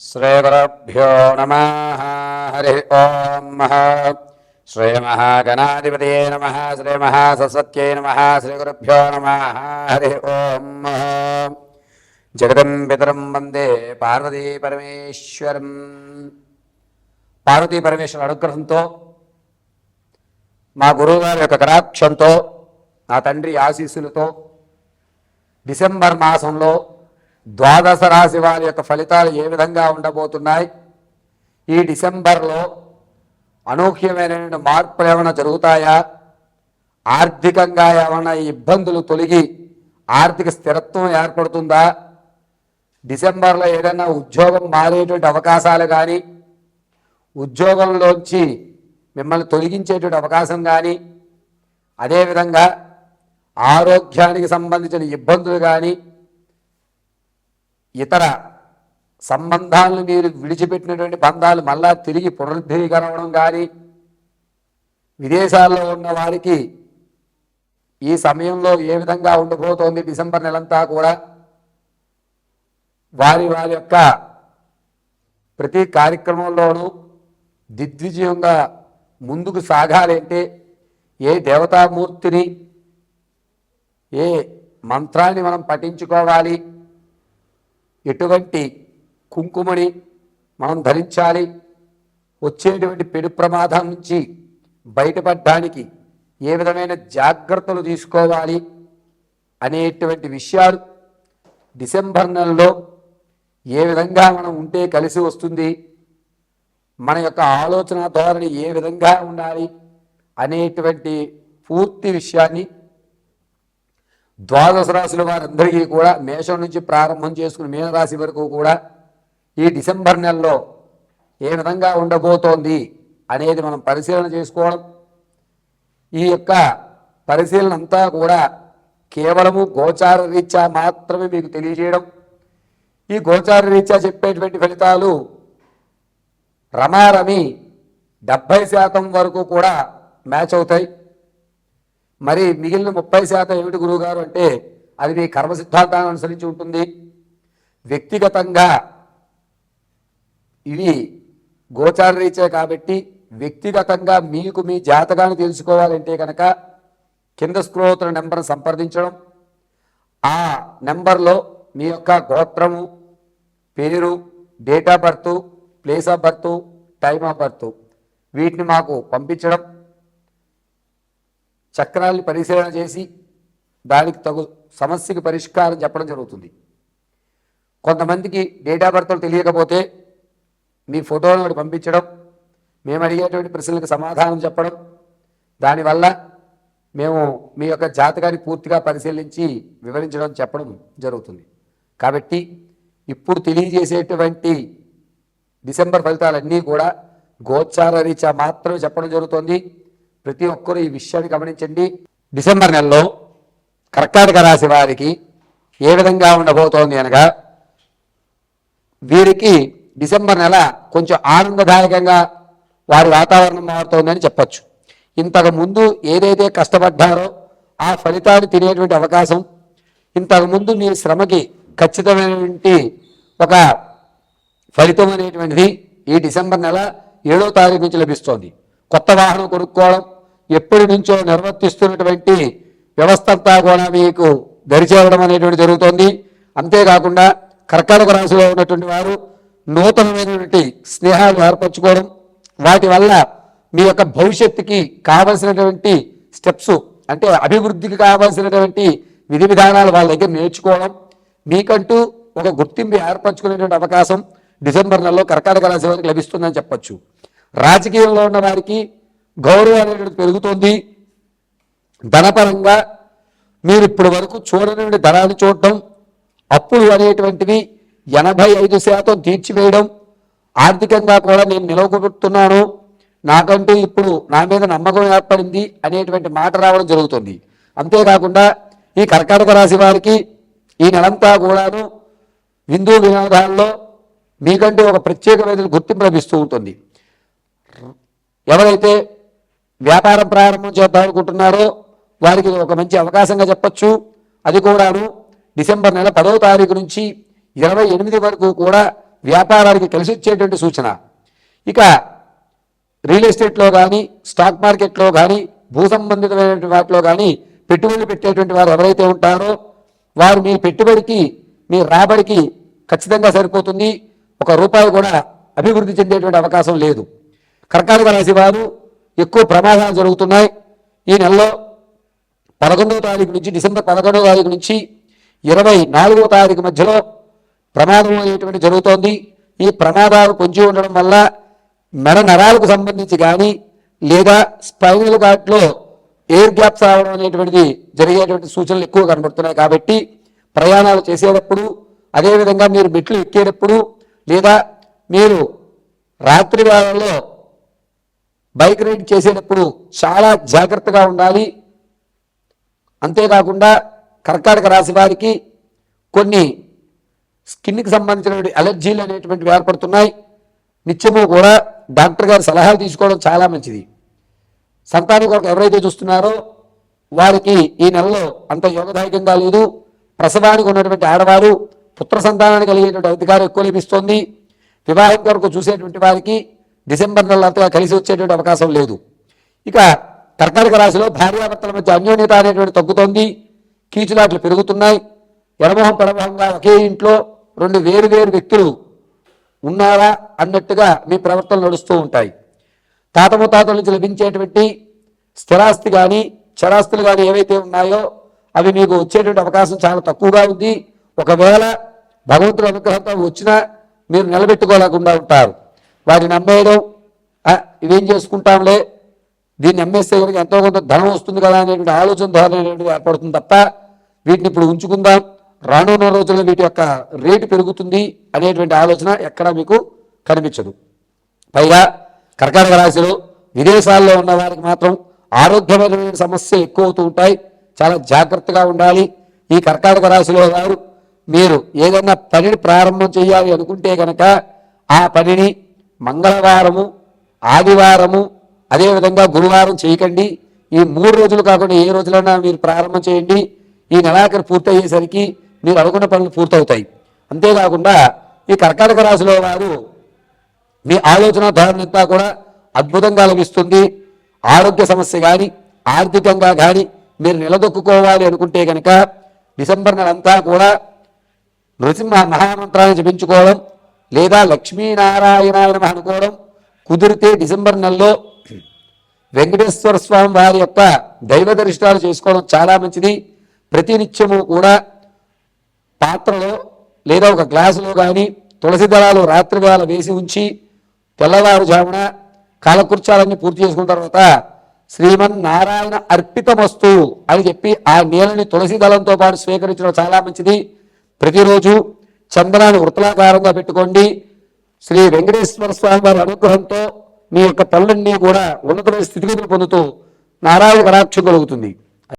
श्रीगुरुभ्यो नमः। हरि ओम श्रीमहागणाधिपतये नमः। श्रीमहासरस्वत्यै नमः। श्रीगुरुभ्यो नमः। हरि ओम जगदं पितरं वंदे पार्वती परमेश्वरं। పార్వతీ పరమేశ్వరుల అనుగ్రహంతో మా గురువుగారి యొక్క కటాక్షంతో నా తండ్రి ఆశీస్సులతో డిసెంబర్ మాసంలో ద్వాదశ రాశి వారి యొక్క ఫలితాలు ఏ విధంగా ఉండబోతున్నాయి, ఈ డిసెంబర్లో అనూహ్యమైన మార్పులు ఏమైనా జరుగుతాయా, ఆర్థికంగా ఏమైనా ఇబ్బందులు తొలగి ఆర్థిక స్థిరత్వం ఏర్పడుతుందా, డిసెంబర్లో ఏదైనా ఉద్యోగం మారేటువంటి అవకాశాలు కానీ, ఉద్యోగంలోంచి మిమ్మల్ని తొలగించేటువంటి అవకాశం కానీ, అదేవిధంగా ఆరోగ్యానికి సంబంధించిన ఇబ్బందులు కానీ, ఇతర సంబంధాలను మీరు విడిచిపెట్టినటువంటి బంధాలు మళ్ళా తిరిగి పునరుద్ధరీకరవడం కానీ, విదేశాల్లో ఉన్న వారికి ఈ సమయంలో ఏ విధంగా ఉండబోతోంది డిసెంబర్ నెలంతా కూడా, వారి యొక్క ప్రతి కార్యక్రమంలోనూ దిగ్విజయంగా ముందుకు సాగాలంటే ఏ దేవతామూర్తిని, ఏ మంత్రాన్ని మనం పఠించుకోవాలి, ఎటువంటి కుంకుమని మనం ధరించాలి, వచ్చేటువంటి పెను ప్రమాదం నుంచి బయటపడడానికి ఏ విధమైన జాగ్రత్తలు తీసుకోవాలి అనేటువంటి విషయాలు డిసెంబర్ నెలలో ఏ విధంగా మనం ఉంటే కలిసి వస్తుంది, మన యొక్క ఆలోచన ధోరణి ఏ విధంగా ఉండాలి అనేటువంటి పూర్తి విషయాన్ని ద్వాదశ రాశుల వారందరికీ కూడా మేషం నుంచి ప్రారంభం చేసుకుని మీనరాశి వరకు కూడా ఈ డిసెంబర్ నెలలో ఏ విధంగా ఉండబోతోంది అనేది మనం పరిశీలన చేసుకోవడం, ఈ యొక్క పరిశీలన అంతా కూడా కేవలము గోచార రీత్యా మాత్రమే మీకు తెలియజేయడం. ఈ గోచార రీత్యా చెప్పేటువంటి ఫలితాలు రమారమి 70% వరకు కూడా మ్యాచ్ అవుతాయి. మరి మిగిలిన 30% ఏమిటి గురువుగారు అంటే, అది మీ కర్మ సిద్ధాంతాన్ని అనుసరించి ఉంటుంది. వ్యక్తిగతంగా ఇది గోచార రీత్యా కాబట్టి వ్యక్తిగతంగా మీకు మీ జాతకాన్ని తెలుసుకోవాలంటే కనుక కింద స్క్రోల్ అవుతున్న నెంబర్ని సంప్రదించడం, ఆ నెంబర్లో మీ యొక్క గోత్రము, పేరు, date of birth, place of birth, time of birth వీటిని మాకు పంపించడం, చక్రాల్ని పరిశీలన చేసి దానికి తగు సమస్యకి పరిష్కారం చెప్పడం జరుగుతుంది. కొంతమందికి డేట్ ఆఫ్ బర్త్లు తెలియకపోతే మీ ఫోటోను ఒకటి పంపించడం, మేము అడిగేటువంటి ప్రశ్నలకు సమాధానం చెప్పడం, దానివల్ల మేము మీ యొక్క జాతకాన్ని పూర్తిగా పరిశీలించి వివరించడం చెప్పడం జరుగుతుంది. కాబట్టి ఇప్పుడు తెలియజేసేటువంటి డిసెంబర్ ఫలితాలన్నీ కూడా గోచార రీత్యా మాత్రమే చెప్పడం జరుగుతుంది. ప్రతి ఒక్కరూ ఈ విషయాన్ని గమనించండి. డిసెంబర్ నెలలో కర్కాటక రాశి వారికి ఏ విధంగా ఉండబోతోంది అనగా, వీరికి డిసెంబర్ నెల కొంచెం ఆనందదాయకంగా వారి వాతావరణం మారుతోందని చెప్పచ్చు. ఇంతకు ముందు ఏదైతే కష్టపడ్డారో ఆ ఫలితాన్ని తినేటువంటి అవకాశం, ఇంతకుముందు మీ శ్రమకి ఖచ్చితమైనటువంటి ఒక ఫలితం అనేటువంటిది ఈ డిసెంబర్ నెల 7వ తారీఖు నుంచి లభిస్తోంది. కొత్త వాహనం కొనుక్కోవడం, ఎప్పటి నుంచో నిర్వర్తిస్తున్నటువంటి వ్యవస్థ అంతా కూడా మీకు దరిచేరడం అనేటువంటి జరుగుతోంది. అంతేకాకుండా కర్కాటక రాశిలో ఉన్నటువంటి వారు నూతనమైనటువంటి స్నేహాలు ఏర్పరచుకోవడం, వాటి వల్ల మీ యొక్క భవిష్యత్తుకి కావలసినటువంటి స్టెప్స్, అంటే అభివృద్ధికి కావలసినటువంటి విధి విధానాలు వాళ్ళ దగ్గర నేర్చుకోవడం, మీకంటూ ఒక గుర్తింపు ఏర్పరచుకునేటువంటి అవకాశం డిసెంబర్ నెలలో కర్కాటక రాశి వారికి లభిస్తుందని చెప్పచ్చు. రాజకీయంలో ఉన్న వారికి గౌరవం అనేది పెరుగుతుంది. ధనపరంగా మీరు ఇప్పటి వరకు చూడని ధనాన్ని చూడటం, అప్పులు అనేటువంటివి 85% తీర్చివేయడం, ఆర్థికంగా కూడా నేను నిలవగొట్టుతున్నాను, నాకంటూ ఇప్పుడు నా మీద నమ్మకం ఏర్పడింది అనేటువంటి మాట రావడం జరుగుతుంది. అంతేకాకుండా ఈ కర్కాటక రాశి వారికి ఈ నెలంతా కూడాను విందు వినోదాల్లో మీకంటూ ఒక ప్రత్యేకమైన గుర్తింపు లభిస్తూ ఉంటుంది. ఎవరైతే వ్యాపారం ప్రారంభం చేద్దాం అనుకుంటున్నారో వారికి ఒక మంచి అవకాశంగా చెప్పచ్చు. అది కూడాను డిసెంబర్ నెల 10వ తారీఖు నుంచి 28 వరకు కూడా వ్యాపారానికి కలిసి వచ్చేటువంటి సూచన. ఇక రియల్ ఎస్టేట్లో కానీ స్టాక్ మార్కెట్లో కానీ భూ సంబంధితమైనటువంటి వాటిలో కానీ పెట్టుబడులు పెట్టేటువంటి వారు ఎవరైతే ఉంటారో వారు మీ పెట్టుబడికి మీ రాబడికి ఖచ్చితంగా సరిపోతుంది. ఒక రూపాయి కూడా అభివృద్ధి చెందేటువంటి అవకాశం లేదు. కర్కాటక రాశి వారు ఎక్కువ ప్రమాదాలు జరుగుతున్నాయి. ఈ నెలలో 11వ తారీఖు నుంచి డిసెంబర్ 11వ తారీఖు నుంచి 24వ తారీఖు మధ్యలో ప్రమాదం అనేటువంటి జరుగుతోంది. ఈ ప్రమాదాలు పొంచి ఉండడం వల్ల మెడ నరాలకు సంబంధించి కానీ లేదా స్పైనల్ కార్డ్లో ఎయిర్ గ్యాప్స్ రావడం అనేటువంటిది జరిగేటువంటి సూచనలు ఎక్కువ కనబడుతున్నాయి. కాబట్టి ప్రయాణాలు చేసేటప్పుడు, అదేవిధంగా మీరు మెట్లు ఎక్కేటప్పుడు లేదా మీరు రాత్రి వేళల్లో బైక్ రైడ్ చేసేటప్పుడు చాలా జాగ్రత్తగా ఉండాలి. అంతేకాకుండా కర్కాటక రాశి వారికి కొన్ని స్కిన్కి సంబంధించినటువంటి అలర్జీలు అనేటువంటివి ఏర్పడుతున్నాయి. నిత్యము కూడా డాక్టర్ గారి సలహాలు తీసుకోవడం చాలా మంచిది. సంతానం కొరకు ఎవరైతే చూస్తున్నారో వారికి ఈ నెలలో అంత యోగదాయకంగా లేదు. ప్రసవానికి ఉన్నటువంటి ఆడవారు పుత్ర సంతానానికి కలిగేటువంటి అధికారం ఎక్కువ లభిస్తోంది. వివాహం కొరకు చూసేటువంటి వారికి డిసెంబర్ నెల అంతగా కలిసి వచ్చేటువంటి అవకాశం లేదు. ఇక కర్కాటక రాశిలో భార్యాభర్తల మధ్య అన్యోన్యత అనేటువంటి తగ్గుతోంది. కీచులాట్లు పెరుగుతున్నాయి. ఎడమొహం పెడమొహంగా ఒకే ఇంట్లో రెండు వేరు వేరు వ్యక్తులు ఉన్నారా అన్నట్టుగా మీ ప్రవర్తనలు నడుస్తూ ఉంటాయి. తాత ముత్తాతల నుంచి లభించేటువంటి స్థిరాస్తి కానీ చరాస్తులు కానీ ఏవైతే ఉన్నాయో అవి మీకు వచ్చేటువంటి అవకాశం చాలా తక్కువగా ఉంది. ఒకవేళ భగవంతుడి అనుగ్రహంతో వచ్చినా మీరు నిలబెట్టుకోలేకుండా ఉంటారు. వాటిని అమ్మేయడం, ఇవేం చేసుకుంటాంలే, దీన్ని అమ్మేస్తే కనుక ఎంతో కొంత ధనం వస్తుంది కదా అనేటువంటి ఆలోచన ధోరణి అనేటువంటి ఏర్పడుతుంది తప్ప వీటిని ఇప్పుడు ఉంచుకుందాం, రానున్న రోజుల్లో వీటి యొక్క రేటు పెరుగుతుంది అనేటువంటి ఆలోచన ఎక్కడా మీకు కనిపించదు. పైగా కర్కాటక రాశిలో విదేశాల్లో ఉన్న వారికి మాత్రం ఆరోగ్యమైన సమస్యలు ఎక్కువ అవుతూ ఉంటాయి. చాలా జాగ్రత్తగా ఉండాలి. ఈ కర్కాటక రాశిలో వారు మీరు ఏదైనా పనిని ప్రారంభం చేయాలి అనుకుంటే కనుక ఆ పనిని మంగళవారము, ఆదివారము, అదేవిధంగా గురువారం చేయకండి. ఈ 3 రోజులు కాకుండా ఏ రోజులైనా మీరు ప్రారంభం చేయండి. ఈ నెలాఖరు పూర్తయ్యేసరికి మీరు అనుకున్న పనులు పూర్తవుతాయి. అంతేకాకుండా ఈ కర్కాటక రాశిలో వారు మీ ఆలోచన ధోరణి అంతా కూడా అద్భుతంగా లభిస్తుంది. ఆరోగ్య సమస్య కానీ ఆర్థికంగా కానీ మీరు నిలదొక్కుకోవాలి అనుకుంటే కనుక డిసెంబర్ నెలంతా కూడా నృసింహ మహామంత్రాన్ని జపించుకోవడం లేదా లక్ష్మీనారాయణ అనుకోవడం, కుదిరితే డిసెంబర్ నెలలో వెంకటేశ్వర స్వామి వారి యొక్క దైవ దర్శనాలు చేసుకోవడం చాలా మంచిది. ప్రతినిత్యము కూడా పాత్రలో లేదా ఒక గ్లాసులో కానీ తులసి దళాలు రాత్రి వేళ వేసి ఉంచి తెల్లవారుజామున కాలకృత్యాలన్నీ పూర్తి చేసుకున్న తర్వాత శ్రీమన్నారాయణ అర్పితమస్తు అని చెప్పి ఆ నీళ్ళని తులసి దళంతో పాటు స్వీకరించడం చాలా మంచిది. ప్రతిరోజు చందనాన్ని వృత్తలాకారంగా పెట్టుకోండి. శ్రీ వెంకటేశ్వర స్వామి వారి అనుగ్రహంతో మీ యొక్క పనులన్నీ కూడా ఉన్నతమైన స్థితిగతులు పొందుతూ నారాయణ కటాక్షం కలుగుతుంది.